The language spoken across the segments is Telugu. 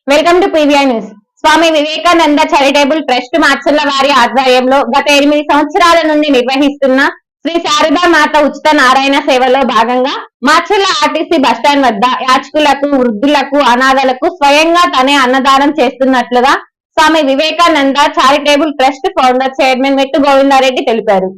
Welcome to PVI news. Swami Vivekananda charitable trust Macherla వారి ఆధ్వర్యంలో గత 8 సంవత్సరాల నుండి నిర్వహిస్తున్న శ్రీ శారదా మాత ఉచిత నారాయణ సేవలో భాగంగా మాచర్ల ఆర్టీసీ బస్టాండ్ వద్ద యాచకులకు, వృద్ధులకు, అనాథలకు స్వయంగా తనే అన్నదానం చేస్తున్నట్లుగా Swami Vivekananda charitable trust founder chairman Mettu Govindareddy తెలిపారు.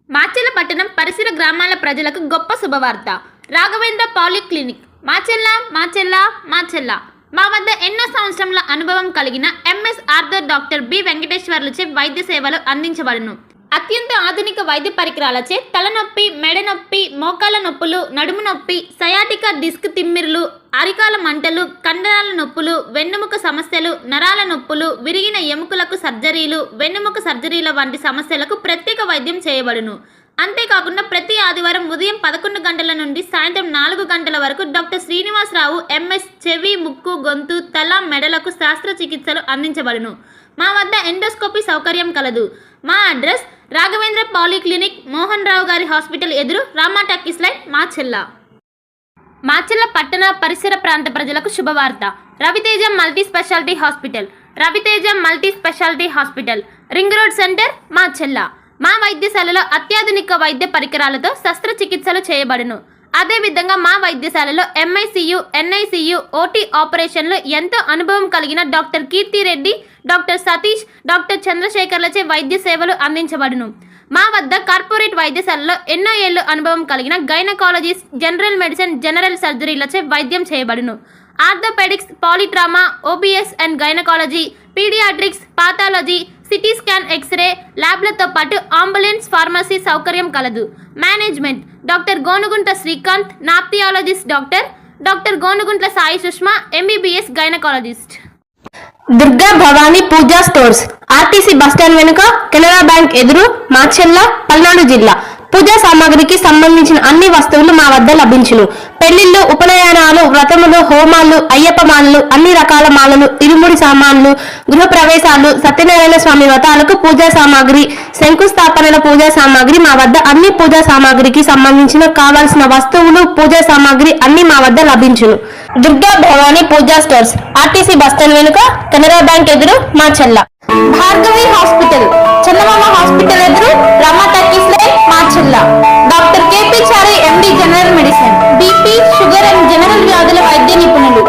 మాచెల్ల పట్టణం పరిసర గ్రామాల ప్రజలకు గొప్ప శుభవార్త. రాఘవేంద్ర పాలిక్లినిక్ మాచెల్ల మా వద్ద ఎన్నో సంవత్సరముల అనుభవం కలిగిన ఎంఎస్ ఆర్థర్ డాక్టర్ బి వెంకటేశ్వర్లచే వైద్య సేవలు అందించబడును. అత్యంత ఆధునిక వైద్య పరికరాలచే తలనొప్పి, మెడ నొప్పి, మోకాల నొప్పులు, నడుము నొప్పి, సయాటికా డిస్క్ తిమ్మిర్లు, అరికాల మంటలు, కండరాల నొప్పులు, వెన్నెముక సమస్యలు, నరాల నొప్పులు, విరిగిన ఎముకలకు సర్జరీలు, వెన్నెముక సర్జరీల వంటి సమస్యలకు ప్రత్యేక వైద్యం చేయబడును. అంతేకాకుండా ప్రతి ఆదివారం ఉదయం 11 గంటల నుండి సాయంత్రం 4 గంటల వరకు డాక్టర్ శ్రీనివాసరావు ఎంఎస్ చెవి, ముక్కు, గొంతు, తల, మెడలకు శస్త్రచికిత్సలు అందించబడును. మా వద్ద ఎండోస్కోపీ సౌకర్యం కలదు. మా అడ్రస్ రాఘవేంద్ర పాలిక్లినిక్, మోహన్ రావు గారి హాస్పిటల్ ఎదురు, రామా టాకీస్ లైన్, మాచెల్ల పట్టణ పరిసర ప్రాంత ప్రజలకు శుభవార్త. Raviteja multi specialty hospital, ring road centre, Macherla. మా వైద్యశాలలో అత్యాధునిక వైద్య పరికరాలతో శస్త్రచికిత్సలు చేయబడును. అదేవిధంగా మా వైద్యశాలలో ఎంఐసియు, ఎన్ఐసియు, ఓటీ ఆపరేషన్లు ఎంతో అనుభవం కలిగిన doctor Keerthireddy, doctor Satish, doctor చంద్రశేఖర్లచే వైద్య సేవలు అందించబడును. మా వద్ద కార్పొరేట్ వైద్యశాలలో ఎన్నో ఏళ్లు అనుభవం కలిగిన గైనకాలజిస్ట్, జనరల్ మెడిసిన్, జనరల్ సర్జరీలచే వైద్యం చేయబడును. Orthopaedics, polytrauma, OBS and gynaecology, paediatrics, pathology, CT scan, X-ray ల్యాబ్లతో పాటు అంబులెన్స్, ఫార్మసీ సౌకర్యం కలదు. Management doctor Gonugunta Srikanth, ophthalmologist doctor Gonuguntla Sai Sushma, MBBS gynaecologist. Durga Bhavani Puja stores, RTC bus stand వెనుక, కెనరా బ్యాంక్ ఎదురు, మాచెల్ల, పల్నాడు జిల్లా. పూజా సామాగ్రికి సంబంధించిన అన్ని వస్తువులు మా వద్ద లభించును. పెళ్లిళ్లు, ఉపనయనాలు, వ్రతములు, హోమాలు, అయ్యప్ప మాలలు, అన్ని రకాల మాలలు, ఇరుముడి సామాన్లు, గృహ ప్రవేశాలు, సత్యనారాయణ స్వామి వ్రతాలకు పూజా సామాగ్రి, శంకుస్థాపనల పూజా సామాగ్రి మా వద్ద అన్ని పూజా సామాగ్రికి సంబంధించిన కావాల్సిన వస్తువులు, పూజా సామాగ్రి అన్ని మా వద్ద లభించును. Durga Bhavani Puja stores, RTC bus stand వెనుక, కెనరా బ్యాంక్ ఎదురు, మాచెల్ల. భార్గవి హాస్పిటల్, చందమామ హాస్పిటల్ ఎదురు, Rama talkies line, Macherla. Doctor KP Chari, MD, general medicine, BP, sugar and general వ్యాధుల వైద్య నిపుణులు.